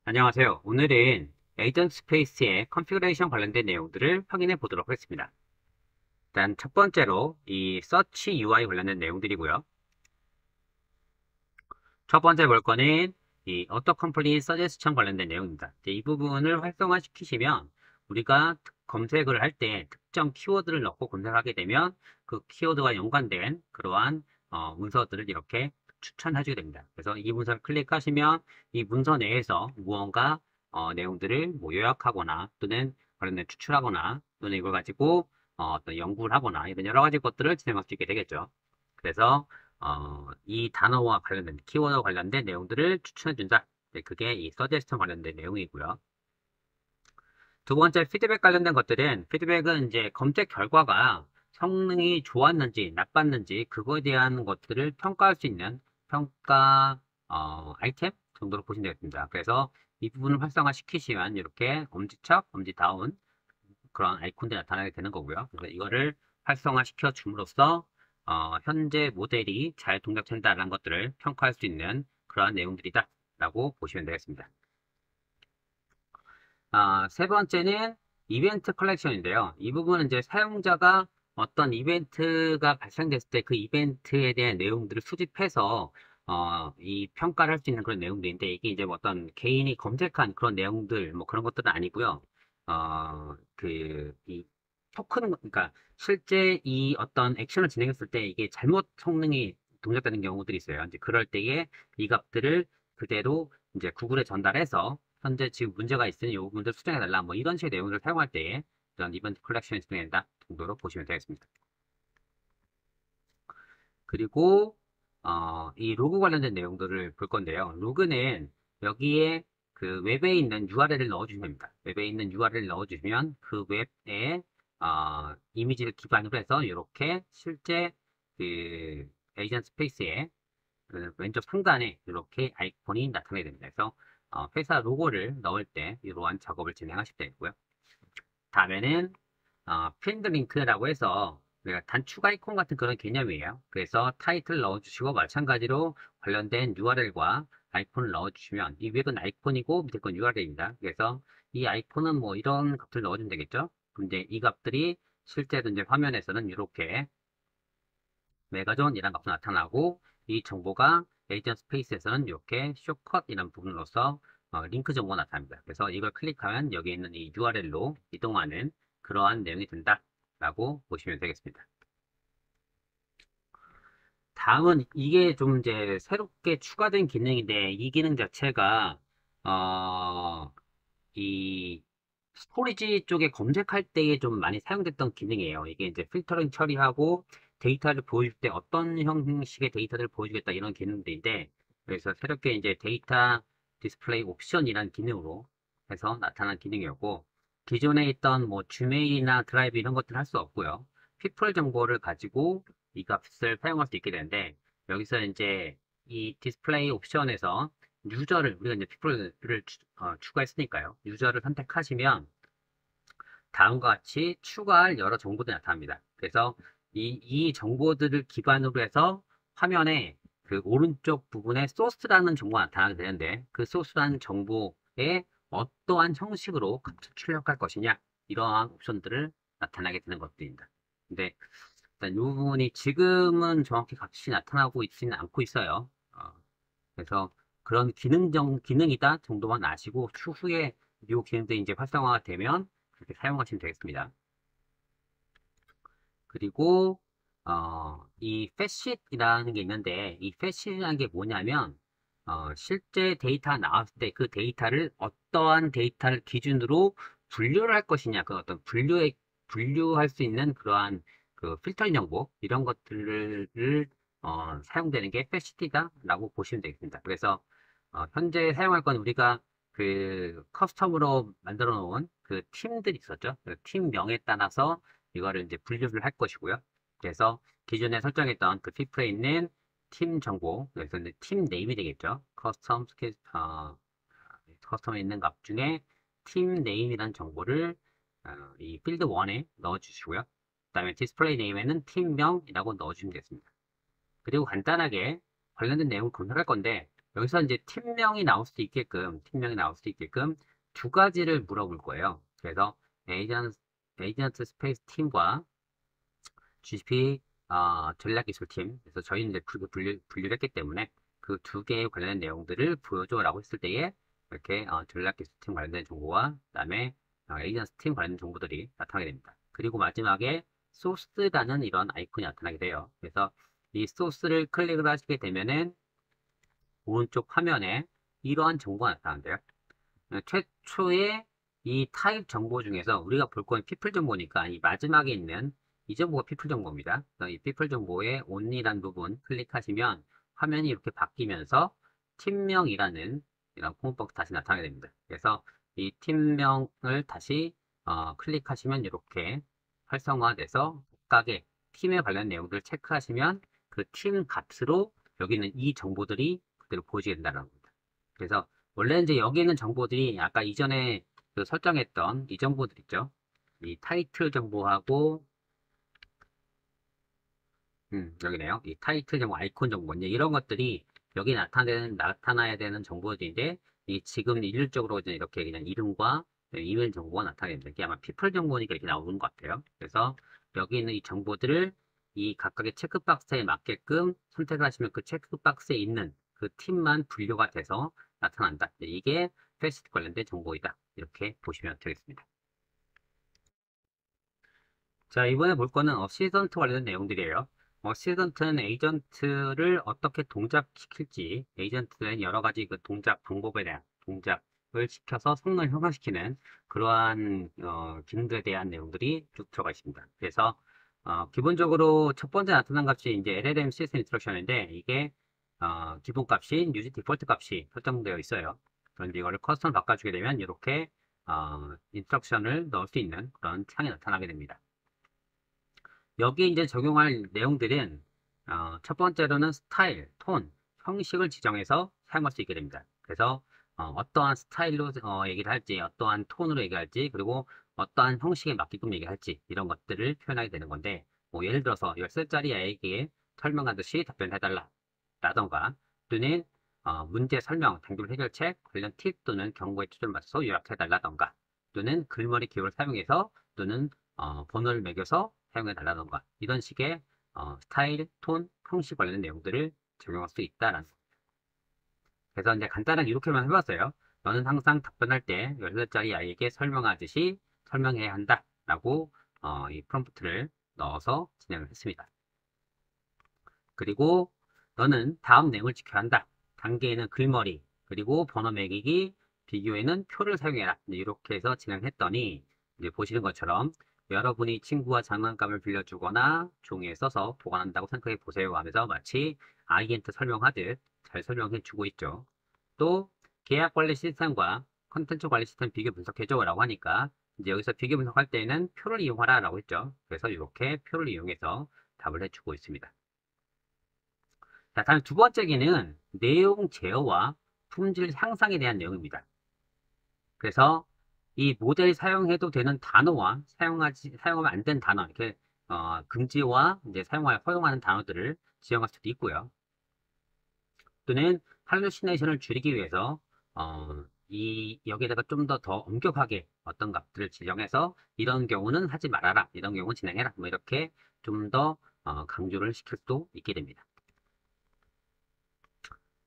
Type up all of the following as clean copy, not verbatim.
안녕하세요. 오늘은 에이전트 스페이스의 컨피그레이션 관련된 내용들을 확인해 보도록 하겠습니다. 일단 첫 번째로 이 서치 UI 관련된 내용들이고요. 첫 번째 볼 거는 이 auto complete suggestion 관련된 내용입니다. 이 부분을 활성화시키시면 우리가 검색을 할 때 특정 키워드를 넣고 검색하게 되면 그 키워드와 연관된 그러한 문서들을 이렇게 추천해주게 됩니다. 그래서 이 문서를 클릭하시면 이 문서 내에서 무언가 내용들을 뭐 요약하거나 또는 관련된 추출하거나 또는 이걸 가지고 어떤 연구를 하거나 이런 여러 가지 것들을 진행할 수 있게 되겠죠. 그래서 이 단어와 관련된 키워드와 관련된 내용들을 추천해준다. 네, 그게 이 서제스션 관련된 내용이고요. 두 번째 피드백 관련된 것들은 피드백은 이제 검색 결과가 성능이 좋았는지 나빴는지 그거에 대한 것들을 평가할 수 있는 평가 아이템 정도로 보시면 되겠습니다. 그래서 이 부분을 활성화 시키시면 이렇게 엄지척, 엄지다운 그런 아이콘들이 나타나게 되는 거고요. 그래서 이거를 활성화시켜 줌으로써 현재 모델이 잘 동작된다는 것들을 평가할 수 있는 그러한 내용들이다 라고 보시면 되겠습니다. 세 번째는 이벤트 컬렉션인데요. 이 부분은 이제 사용자가 어떤 이벤트가 발생됐을 때 그 이벤트에 대한 내용들을 수집해서 이 평가를 할 수 있는 그런 내용들인데 이게 이제 뭐 어떤 개인이 검색한 그런 내용들 뭐 그런 것들은 아니고요. 이 토큰 그러니까 실제 이 어떤 액션을 진행했을 때 이게 잘못 성능이 동작되는 경우들이 있어요. 이제 그럴 때에 이 값들을 그대로 이제 구글에 전달해서 현재 지금 문제가 있으니 이 부분들 수정해달라. 뭐 이런 식의 내용을 사용할 때에 이런 이벤트 컬렉션이 수정된다 정도로 보시면 되겠습니다. 그리고 이 로그 관련된 내용들을 볼 건데요. 로그는 여기에 그 웹에 있는 URL을 넣어주시면 됩니다. 웹에 있는 URL을 넣어주시면 그 웹에 이미지를 기반으로 해서 이렇게 실제 그 에이전트 스페이스에 그 왼쪽 상단에 이렇게 아이콘이 나타나게 됩니다. 그래서 회사 로고를 넣을 때 이러한 작업을 진행하실 되고요. 다음에는 핀드 링크라고 해서 우리가 단축 아이콘 같은 그런 개념이에요. 그래서 타이틀 넣어주시고 마찬가지로 관련된 URL과 아이콘을 넣어주시면 이 웹은 아이콘이고 밑에 건 URL입니다. 그래서 이 아이콘은 뭐 이런 값을 넣어주면 되겠죠. 근데 이 값들이 실제로 이제 화면에서는 이렇게 메가존이라는 값으로 나타나고 이 정보가 에이전 스페이스에서는 이렇게 쇼컷이라는 부분으로서 링크 정보가 나타납니다. 그래서 이걸 클릭하면 여기 있는 이 URL로 이동하는 그러한 내용이 된다라고 보시면 되겠습니다. 다음은 이게 좀 이제 새롭게 추가된 기능인데 이 기능 자체가 어, 이 스토리지 쪽에 검색할 때에 좀 많이 사용됐던 기능이에요. 이게 이제 필터링 처리하고 데이터를 보여줄 때 어떤 형식의 데이터를 보여주겠다 이런 기능들인데 그래서 새롭게 이제 데이터 디스플레이 옵션이라는 기능으로 해서 나타난 기능이었고 기존에 있던 뭐 주메일이나 드라이브 이런 것들은 할 수 없고요. 피플 정보를 가지고 이 값을 사용할 수 있게 되는데 여기서 이제 이 디스플레이 옵션에서 유저를 우리가 이제 피플을 추가했으니까요. 유저를 선택하시면 다음과 같이 추가할 여러 정보들이 나타납니다. 그래서 이 정보들을 기반으로 해서 화면에 그 오른쪽 부분에 소스라는 정보가 나타나게 되는데 그 소스라는 정보에 어떠한 형식으로 값을 출력할 것이냐 이러한 옵션들을 나타나게 되는 것들입니다. 근데 일단 이 부분이 지금은 정확히 값이 나타나고 있지는 않고 있어요. 그래서 그런 기능이다 정도만 아시고 추후에 이 기능들이 이제 활성화가 되면 그렇게 사용하시면 되겠습니다. 그리고 이 패킷이라는 게 있는데 이 패킷이라는 게 뭐냐면 실제 데이터가 나왔을 때 그 데이터를 어떠한 데이터를 기준으로 분류를 할 것이냐 그 어떤 분류할 수 있는 그러한 그 필터링 정보 이런 것들을 사용되는 게 패킷이다라고 보시면 되겠습니다. 그래서 현재 사용할 건 우리가 그 커스텀으로 만들어 놓은 그 팀들이 있었죠. 그 팀명에 따라서 이거를 이제 분류를 할 것이고요. 그래서 기존에 설정했던 그 피플에 있는 팀 정보, 그래서 이제 팀 네임이 되겠죠. 커스텀에 있는 값 중에 팀 네임이라는 정보를 이 필드 1에 넣어주시고요. 그 다음에 디스플레이 네임에는 팀명이라고 넣어주시면 되겠습니다. 그리고 간단하게 관련된 내용을 검색할 건데 여기서 이제 팀명이 나올 수도 있게끔 두 가지를 물어볼 거예요. 그래서 에이전트, 에이전트 스페이스 팀과 GCP 전략기술팀. 그래서 저희는 이제 분류를 했기 때문에 그 두 개에 관련된 내용들을 보여줘라고 했을 때에 이렇게 전략기술팀 관련된 정보와 그다음에 에이전트 팀 관련된 정보들이 나타나게 됩니다. 그리고 마지막에 소스라는 이런 아이콘이 나타나게 돼요. 그래서 이 소스를 클릭을 하시게 되면은 오른쪽 화면에 이러한 정보가 나타나는데요. 최초의 이 타입 정보 중에서 우리가 볼 건 피플 정보니까 이 마지막에 있는 이 정보가 피플 정보입니다. 그래서 이 피플 정보의 only라는 부분 클릭하시면 화면이 이렇게 바뀌면서 팀명이라는 이런 콤보박스 다시 나타나게 됩니다. 그래서 이 팀명을 다시 클릭하시면 이렇게 활성화돼서 각각의 팀에 관련 내용들을 체크하시면 그 팀 값으로 여기 있는 이 정보들이 그대로 보여지게 된다는 겁니다. 그래서 원래 이제 여기 있는 정보들이 아까 이전에 그 설정했던 이 정보들 있죠. 이 타이틀 정보하고 여기네요. 이 타이틀 정보, 아이콘 정보 이제 이런 것들이 여기 나타나야 되는 정보들인데 이 지금 일률적으로 이제 이렇게 그냥 이름과 이메일 정보가 나타나게 됩니다. 이게 아마 피플 정보니까 이렇게 나오는 것 같아요. 그래서 여기 있는 이 정보들을 이 각각의 체크박스에 맞게끔 선택을 하시면 그 체크박스에 있는 그 팀만 분류가 돼서 나타난다. 이게 패시트 관련된 정보이다. 이렇게 보시면 되겠습니다. 자, 이번에 볼 거는 어시스턴트 관련된 내용들이에요. 어시스턴트는 에이전트를 어떻게 동작시킬지, 에이전트는 여러 가지 그 동작 방법에 대한 동작을 시켜서 성능을 향상시키는 그러한 기능들에 대한 내용들이 쭉 들어가 있습니다. 그래서 기본적으로 첫 번째 나타난 값이 이제 LLM 시스템 인스트럭션인데 이게 기본 값인 유지 디폴트 값이 설정되어 있어요. 그런데 이거를 커스텀 바꿔주게 되면 이렇게 인스트럭션을 넣을 수 있는 그런 창이 나타나게 됩니다. 여기 이제 적용할 내용들은 첫 번째로는 스타일, 톤, 형식을 지정해서 사용할 수 있게 됩니다. 그래서 떠한 스타일로 얘기를 할지, 어떠한 톤으로 얘기할지, 그리고 어떠한 형식에 맞게끔 얘기할지 이런 것들을 표현하게 되는 건데 뭐 예를 들어서 10살짜리 아이에게 설명하듯이 답변해달라 라던가 또는 문제 설명, 단계별 해결책, 관련 팁 또는 경고에 초점을 맞춰서 요약해달라던가 또는 글머리 기호를 사용해서 또는 번호를 매겨서 사용해달라던가 이런 식의 스타일, 톤, 형식 관련된 내용들을 적용할 수 있다라는 거. 그래서 이제 간단하게 이렇게만 해봤어요. 너는 항상 답변할 때 10살짜리 아이에게 설명하듯이 설명해야 한다 라고 이 프롬프트를 넣어서 진행을 했습니다. 그리고 너는 다음 내용을 지켜야 한다. 단계에는 글머리, 그리고 번호 매기기, 비교에는 표를 사용해라. 이렇게 해서 진행했더니 이제 보시는 것처럼 여러분이 친구와 장난감을 빌려주거나 종이에 써서 보관한다고 생각해 보세요 하면서 마치 아이한테 설명하듯 잘 설명해 주고 있죠. 또 계약 관리 시스템과 컨텐츠 관리 시스템 비교 분석해줘 라고 하니까 이제 여기서 비교 분석할 때는 표를 이용하라 라고 했죠. 그래서 이렇게 표를 이용해서 답을 해주고 있습니다. 자, 다음 두 번째 기능은 내용 제어와 품질 향상에 대한 내용입니다. 그래서 이 모델 사용해도 되는 단어와 사용하면 안 되는 단어, 이렇게 금지와 이제 허용하는 단어들을 지정할 수도 있고요. 또는 할루시네이션을 줄이기 위해서 여기에다가 좀 더 엄격하게 어떤 값들을 지정해서 이런 경우는 하지 말아라, 이런 경우는 진행해라, 뭐 이렇게 좀 더 강조를 시킬 수도 있게 됩니다.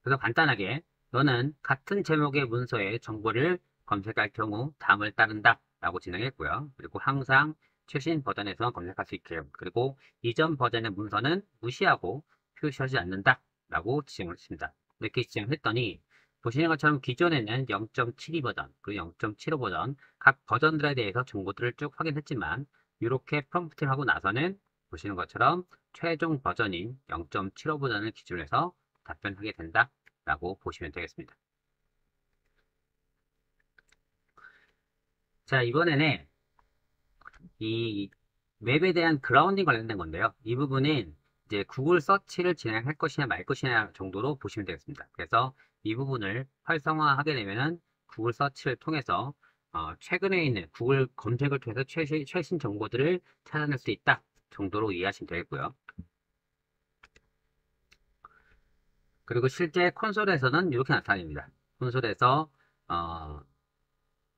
그래서 간단하게 너는 같은 제목의 문서의 정보를 검색할 경우 다음을 따른다 라고 진행했고요. 그리고 항상 최신 버전에서 검색할 수 있게 그리고 이전 버전의 문서는 무시하고 표시하지 않는다 라고 지정을 했습니다. 이렇게 지정을 했더니 보시는 것처럼 기존에는 0.72 버전 그리고 0.75 버전 각 버전들에 대해서 정보들을 쭉 확인했지만 이렇게 프롬프트를 하고 나서는 보시는 것처럼 최종 버전인 0.75 버전을 기준으로 해서 답변하게 된다 라고 보시면 되겠습니다. 자, 이번에는 이 웹에 대한 그라운딩 관련된 건데요. 이 부분은 이제 구글 서치를 진행할 것이냐 말 것이냐 정도로 보시면 되겠습니다. 그래서 이 부분을 활성화하게 되면은 구글 서치를 통해서 최근에 있는 구글 검색을 통해서 최신 정보들을 찾아낼 수 있다 정도로 이해하시면 되겠고요. 그리고 실제 콘솔에서는 이렇게 나타납니다. 콘솔에서 어,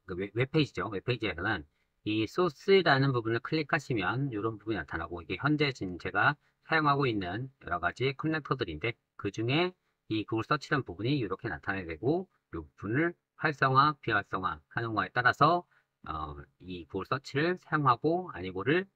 그 웹페이지죠. 웹페이지에서는 이 소스라는 부분을 클릭하시면 이런 부분이 나타나고 이게 현재 지금 제가 사용하고 있는 여러 가지 커넥터들인데 그 중에 이 구글 서치라는 부분이 이렇게 나타나게 되고 이 부분을 활성화, 비활성화 하는 거에 따라서 이 구글 서치를 사용하고 아니고를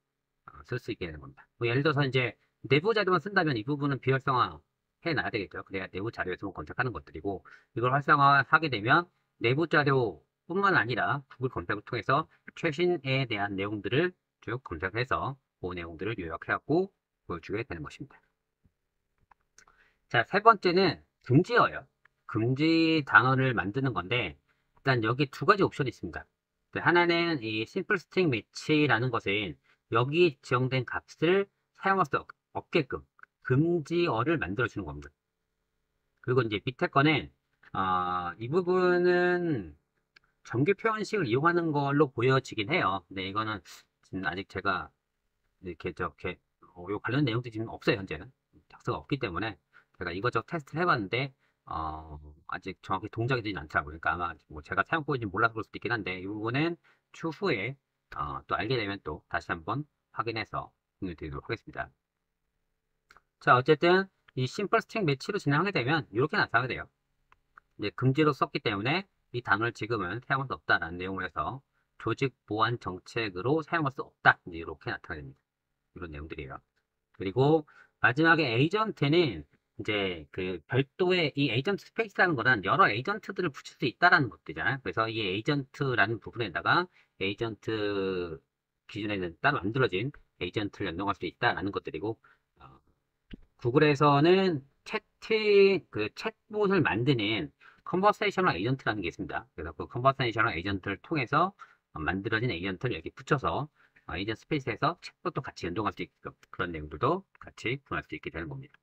쓸 수 있게 되는 겁니다. 뭐 예를 들어서 이제 내부 자료만 쓴다면 이 부분은 비활성화 해놔야 되겠죠. 그래야 내부 자료에서 검색하는 것들이고 이걸 활성화하게 되면 내부 자료뿐만 아니라 구글 검색을 통해서 최신에 대한 내용들을 쭉 검색해서 그 내용들을 요약해갖고 보여주게 되는 것입니다. 자, 세 번째는 금지어예요. 금지 단어를 만드는 건데 일단 여기 두 가지 옵션이 있습니다. 하나는 이 simple string match라는 것은 여기 지정된 값을 사용할 수 없게끔 금지어를 만들어 주는 겁니다. 그리고 이제 밑에 거는 이 부분은 정규 표현식을 이용하는 걸로 보여지긴 해요. 근데 이거는 지금 아직 제가 이렇게 저렇게 요 관련 내용도 지금 없어요. 현재는 작성가 없기 때문에 제가 이것저것 테스트를 해봤는데 아직 정확히 동작이 되진 않더라고요. 그러니까 아마 뭐 제가 사용법인지 몰라서 그럴 수도 있긴 한데 이 부분은 추후에 또 알게 되면 또 다시 한번 확인해서 공유드리도록 하겠습니다. 자, 어쨌든 이 심플 스트링 매치로 진행하게 되면 이렇게 나타나게 돼요. 이제 금지로 썼기 때문에 이 단어를 지금은 사용할 수 없다라는 내용을 해서 조직 보안 정책으로 사용할 수 없다. 이렇게 나타나게 됩니다. 이런 내용들이에요. 그리고 마지막에 에이전트는 이제 그 별도의 이 에이전트 스페이스라는 거는 여러 에이전트들을 붙일 수 있다라는 것들이잖아요. 그래서 이 에이전트라는 부분에다가 에이전트 기준에는 따로 만들어진 에이전트를 연동할 수 있다라는 것들이고 어, 구글에서는 그 챗봇을 만드는 컨버세이셔널 에이전트라는 게 있습니다. 그래서 그 컨버세이셔널 에이전트를 통해서 만들어진 에이전트를 여기 붙여서 에이전트 스페이스에서 챗봇도 같이 연동할 수 있게끔 그런 내용들도 같이 구현할 수 있게 되는 겁니다.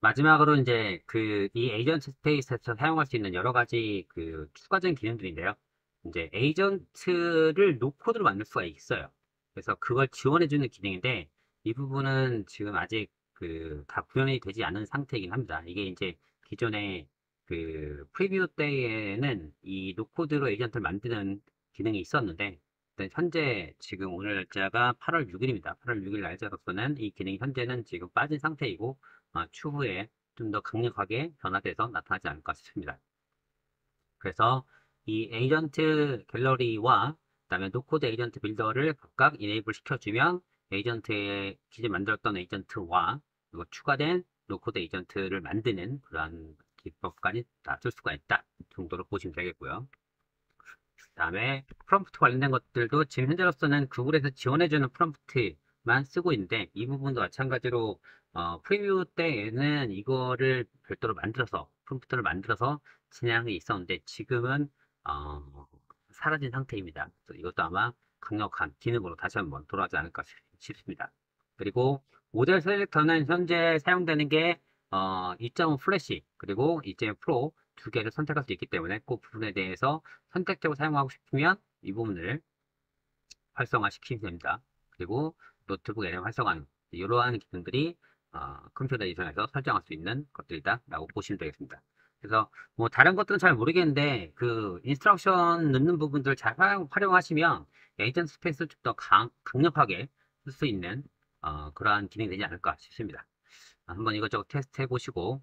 마지막으로 이제 이 에이전트 스페이스에서 사용할 수 있는 여러 가지 그 추가적인 기능들인데요. 이제 에이전트를 노코드로 만들 수가 있어요. 그래서 그걸 지원해주는 기능인데 이 부분은 지금 아직 다 구현이 되지 않은 상태이긴 합니다. 이게 이제 기존에 프리뷰 때에는 이 노코드로 에이전트를 만드는 기능이 있었는데 일단 현재 지금 오늘 날짜가 8월 6일입니다. 8월 6일 날짜로서는 이 기능이 현재는 지금 빠진 상태이고 추후에 좀 더 강력하게 변화돼서 나타나지 않을까 싶습니다. 그래서 이 에이전트 갤러리와 그다음에 노코드 에이전트 빌더를 각각 이네이블 시켜주면 에이전트의 기존 만들었던 에이전트와 그리고 추가된 노코드 에이전트를 만드는 그러한 기법까지 다 쓸 수가 있다 정도로 보시면 되겠고요. 그다음에 프롬프트 관련된 것들도 지금 현재로서는 구글에서 지원해주는 프롬프트만 쓰고 있는데 이 부분도 마찬가지로 프리뷰 때에는 이거를 별도로 만들어서 프롬프트를 만들어서 진행이 있었는데 지금은 사라진 상태입니다. 그래서 이것도 아마 강력한 기능으로 다시 한번 돌아가지 않을까 싶습니다. 그리고 모델 셀렉터는 현재 사용되는 게 2.5 플래시 그리고 2.5 프로 두 개를 선택할 수 있기 때문에 그 부분에 대해서 선택적으로 사용하고 싶으면 이 부분을 활성화시키면 됩니다. 그리고 노트북 LM 활성화하는 이러한 기능들이 컴퓨터 에디션에서 설정할 수 있는 것들이다 라고 보시면 되겠습니다. 그래서 뭐 다른 것들은 잘 모르겠는데 그 인스트럭션 넣는 부분들 잘 활용하시면 에이전트 스페이스를 좀 더 강력하게 쓸 수 있는 그러한 기능이 되지 않을까 싶습니다. 한번 이것저것 테스트 해보시고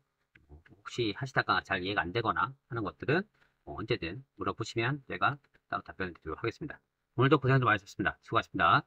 혹시 하시다가 잘 이해가 안 되거나 하는 것들은 언제든 물어보시면 제가 따로 답변을 드리도록 하겠습니다. 오늘도 고생도 많으셨습니다. 수고하셨습니다.